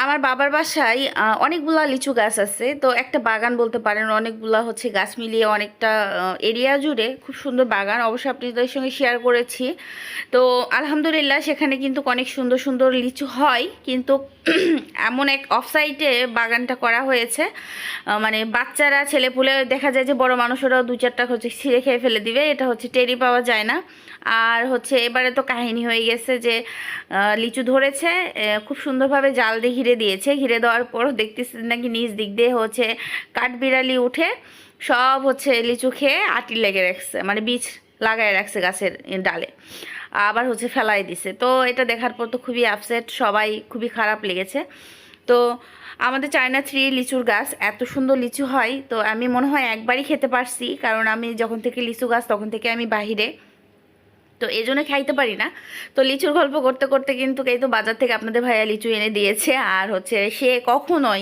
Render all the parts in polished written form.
আমার বাবার বাসায় অনেকগুলা লিচু গাছ আছে, তো একটা বাগান বলতে পারেন, অনেকগুলা হচ্ছে গাছ মিলিয়ে অনেকটা এরিয়া জুড়ে খুব সুন্দর বাগান। অবশ্যই আপনাদের সঙ্গে শেয়ার করেছি। তো আলহামদুলিল্লাহ সেখানে কিন্তু অনেক সুন্দর সুন্দর লিচু হয়, কিন্তু এমন এক অফ সাইডে বাগানটা করা হয়েছে, মানে বাচ্চারা ছেলেপুলে দেখা যায় যে বড় মানুষেরাও দু চারটা হচ্ছে ছিঁড়ে খেয়ে ফেলে দিবে, এটা হচ্ছে টেরি পাওয়া যায় না। আর হচ্ছে এবারে তো কাহিনী হয়ে গেছে যে লিচু ধরেছে, খুব সুন্দরভাবে জাল দিয়ে ঘিরে দিয়েছে, ঘিরে দেওয়ার পর দেখতেছি নাকি নিচ দিক দিয়ে হচ্ছে কাঠবিড়ালি উঠে সব হচ্ছে লিচু খেয়ে আটি লেগে রাখছে, মানে বীজ লাগায় রাখছে গাছের ডালে, আবার হচ্ছে ফেলাই দিছে। তো এটা দেখার পর তো খুবই আপসেট, সবাই খুবই খারাপ লেগেছে। তো আমাদের চায়না থ্রি লিচুর গাছ, এত সুন্দর লিচু হয়, তো আমি মনে হয় একবারই খেতে পারছি, কারণ আমি যখন থেকে লিচু গাছ তখন থেকে আমি বাহিরে, তো এই জন্য খাইতে পারি না। তো লিচুর গল্প করতে করতে কিন্তু এই তো বাজার থেকে আপনাদের ভাইয়া লিচু এনে দিয়েছে, আর হচ্ছে সে কখনোই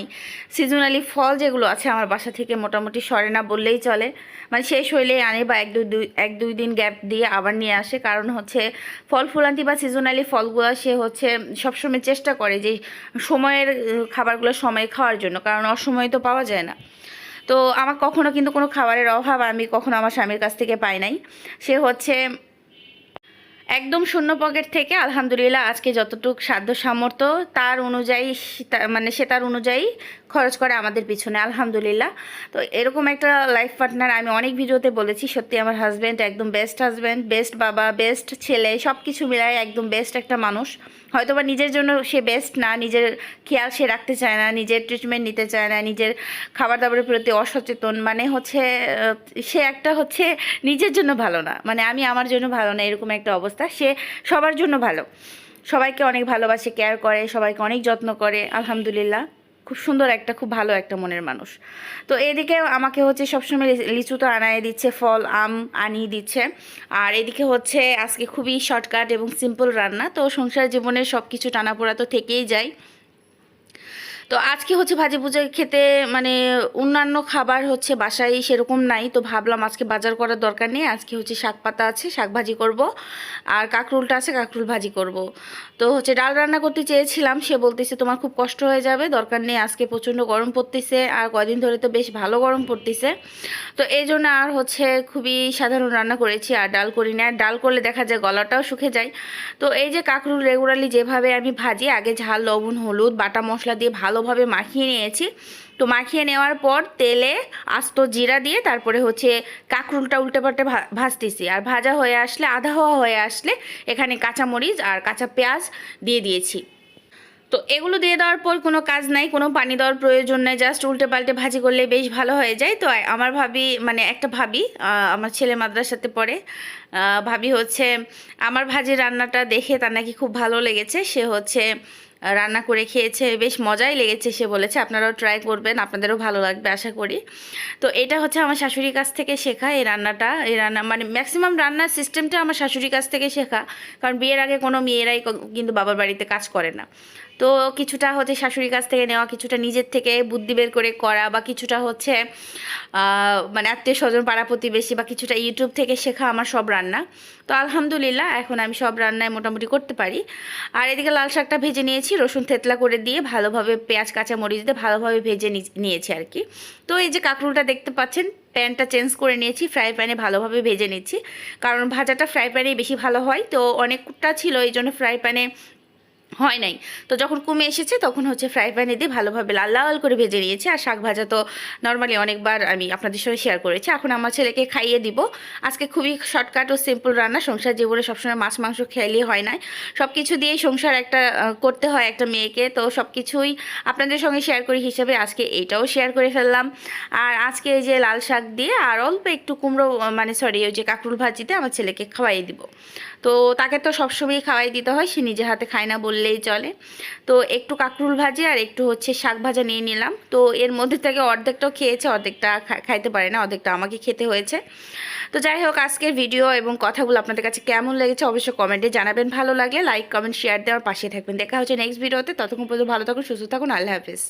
সিজনালি ফল যেগুলো আছে আমার বাসা থেকে মোটামুটি সরে না বললেই চলে, মানে শেষ হইলেই আনে বা এক দুই দিন গ্যাপ দিয়ে আবার নিয়ে আসে। কারণ হচ্ছে ফল ফুলান্তি বা সিজনালি ফলগুলো সে হচ্ছে সবসময় চেষ্টা করে যে সময়ের খাবারগুলো সময়ে খাওয়ার জন্য, কারণ অসময়ে তো পাওয়া যায় না। তো আমার কখনো কিন্তু কোনো খাবারের অভাব আমি কখনো আমার স্বামীর কাছ থেকে পাই নাই। সে হচ্ছে একদম শূন্য পকেট থেকে আলহামদুলিল্লাহ আজকে যতটুকু সাধ্য সামর্থ্য তার অনুযায়ী মানে সে তার অনুযায়ী খরচ করে আমাদের পিছনে, আলহামদুলিল্লাহ। তো এরকম একটা লাইফ পার্টনার আমি অনেক ভিডিওতে বলেছি, সত্যি আমার হাজব্যান্ড একদম বেস্ট হাজব্যান্ড, বেস্ট বাবা, বেস্ট ছেলে, সব কিছু মিলায় একদম বেস্ট একটা মানুষ। হয়তোবা নিজের জন্য সে বেস্ট না, নিজের খেয়াল সে রাখতে চায় না, নিজের ট্রিটমেন্ট নিতে চায় না, নিজের খাবার দাবারের প্রতি অসচেতন, মানে হচ্ছে সে একটা হচ্ছে নিজের জন্য ভালো না, মানে আমি আমার জন্য ভালো না, এরকম একটা অবস্থা। সে সবার জন্য ভালো, সবাইকে অনেক ভালোবাসে, কেয়ার করে, সবাইকে অনেক যত্ন করে, আলহামদুলিল্লাহ। খুব সুন্দর একটা, খুব ভালো একটা মনের মানুষ। তো এদিকে আমাকে হচ্ছে সবসময় লিচু তো আনায় দিচ্ছে, ফল আম আনিয়ে দিচ্ছে। আর এদিকে হচ্ছে আজকে খুবই শর্টকাট এবং সিম্পল রান্না, তো সংসার জীবনে সব কিছু টানাপোড়া তো থেকেই যায়। তো আজকে হচ্ছে ভাজি ভুজি খেতে, মানে অন্যান্য খাবার হচ্ছে বাসায় সেরকম নাই, তো ভাবলাম আজকে বাজার করার দরকার নেই, আজকে হচ্ছে শাক পাতা আছে, শাক ভাজি করব, আর কাঁকরুলটা আছে, কাঁকরুল ভাজি করব। তো হচ্ছে ডাল রান্না করতে চেয়েছিলাম, সে বলতেছে তোমার খুব কষ্ট হয়ে যাবে, দরকার নেই, আজকে প্রচণ্ড গরম পড়তেছে, আর কয়দিন ধরে তো বেশ ভালো গরম পড়তেছে। তো এই জন্য আর হচ্ছে খুবই সাধারণ রান্না করেছি, আর ডাল করি না। আর ডাল করলে দেখা যায় গলাটাও শুকে যায়। তো এই যে কাঁকরুল রেগুলারলি যেভাবে আমি ভাজি, আগে ঝাল লবণ হলুদ বাটা মশলা দিয়ে ভালোভাবে মাখিয়ে নিয়েছি। তো মাখিয়ে নেওয়ার পর তেলে আস্ত জিরা দিয়ে তারপরে হচ্ছে কাঁকরুলটা উল্টে পাল্টে ভাজতেছি, আর ভাজা হয়ে আসলে, আধা হওয়া হয়ে আসলে এখানে কাঁচামরিচ আর কাঁচা পেঁয়াজ দিয়ে দিয়েছি। তো এগুলো দিয়ে দেওয়ার পর কোনো কাজ নাই, কোনো পানি দেওয়ার প্রয়োজন নেই, জাস্ট উল্টে পাল্টে ভাজি করলে বেশ ভালো হয়ে যায়। তো আমার ভাবি, মানে একটা ভাবি, আমার ছেলে মাদ্রাসাতে পড়ে, ভাবি হচ্ছে আমার ভাজি রান্নাটা দেখে তার নাকি খুব ভালো লেগেছে, সে হচ্ছে রান্না করে খেয়েছে, বেশ মজাই লেগেছে, সে বলেছে আপনারাও ট্রাই করবেন, আপনাদেরও ভালো লাগবে আশা করি। তো এটা হচ্ছে আমার শাশুড়ির কাছ থেকে শেখা, এই রান্নাটা, এই রান্না মানে ম্যাক্সিমাম রান্নার সিস্টেমটা আমার শাশুড়ির কাছ থেকে শেখা, কারণ বিয়ের আগে কোনো মেয়েরাই কিন্তু বাবার বাড়িতে কাজ করে না। তো কিছুটা হচ্ছে শাশুড়ির কাছ থেকে নেওয়া, কিছুটা নিজের থেকে বুদ্ধি বের করে করা, বা কিছুটা হচ্ছে মানে আত্মীয় স্বজন পাড়া প্রতিবেশী, বা কিছুটা ইউটিউব থেকে শেখা আমার সব রান্না। তো আলহামদুলিল্লাহ এখন আমি সব রান্নায় মোটামুটি করতে পারি। আর এদিকে লাল শাকটা ভেজে নিয়েছি, রসুন থেতলা করে দিয়ে ভালোভাবে পেঁয়াজ কাঁচা মরিচ দিয়ে ভালোভাবে ভেজে নিয়েছি আর কি। তো এই যে কাঁকরুলটা দেখতে পাচ্ছেন, প্যানটা চেঞ্জ করে নিয়েছি, ফ্রাই প্যানে ভালোভাবে ভেজে নিচ্ছি, কারণ ভাজাটা ফ্রাই প্যানেই বেশি ভালো হয়। তো অনেকটা ছিল, এই জন্য ফ্রাই প্যানে হয় নাই। তো যখন কমে এসেছে তখন হচ্ছে ফ্রাই প্যানে দিয়ে ভালোভাবে লাল লাল করে ভেজে নিয়েছি। আর শাক ভাজা তো নর্মালি অনেকবার আমি আপনাদের সঙ্গে শেয়ার করেছি, এখন আমার ছেলেকে খাইয়ে দিব। আজকে খুবই শর্টকাট ও সিম্পল রান্না, সংসার জীবনে সবসময় মাছ মাংস খেলেই হয় না, সব কিছু দিয়েই সংসার একটা করতে হয় একটা মেয়েকে। তো সব কিছুই আপনাদের সঙ্গে শেয়ার করি হিসেবে আজকে এইটাও শেয়ার করে ফেললাম। আর আজকে এই যে লাল শাক দিয়ে আর অল্প একটু কুমড়ো, মানে সরি ওই যে কাঁকরুল ভাজিতে আমার ছেলেকে খাওয়াই দিব। তো তাকে তো সবসময় খাওয়াই দিতে হয়, সে নিজে হাতে খায় না বললেই চলে। তো একটু কাঁকরুল ভাজি আর একটু হচ্ছে শাক ভাজা নিয়ে নিলাম। তো এর মধ্যে থেকে অর্ধেকটাও খেয়েছে, অর্ধেকটা খাইতে পারে না, অর্ধেকটা আমাকে খেতে হয়েছে। তো যাই হোক, আজকের ভিডিও এবং কথাগুলো আপনাদের কাছে কেমন লেগেছে অবশ্যই কমেন্টে জানাবেন, ভালো লাগলে লাইক কমেন্ট শেয়ার দেওয়ার পাশে থাকবেন। দেখা হচ্ছে নেক্সট ভিডিওতে, ততক্ষণ পর্যন্ত ভালো থাকুন, সুস্থ থাকুন, আল্লাহ হাফেজ।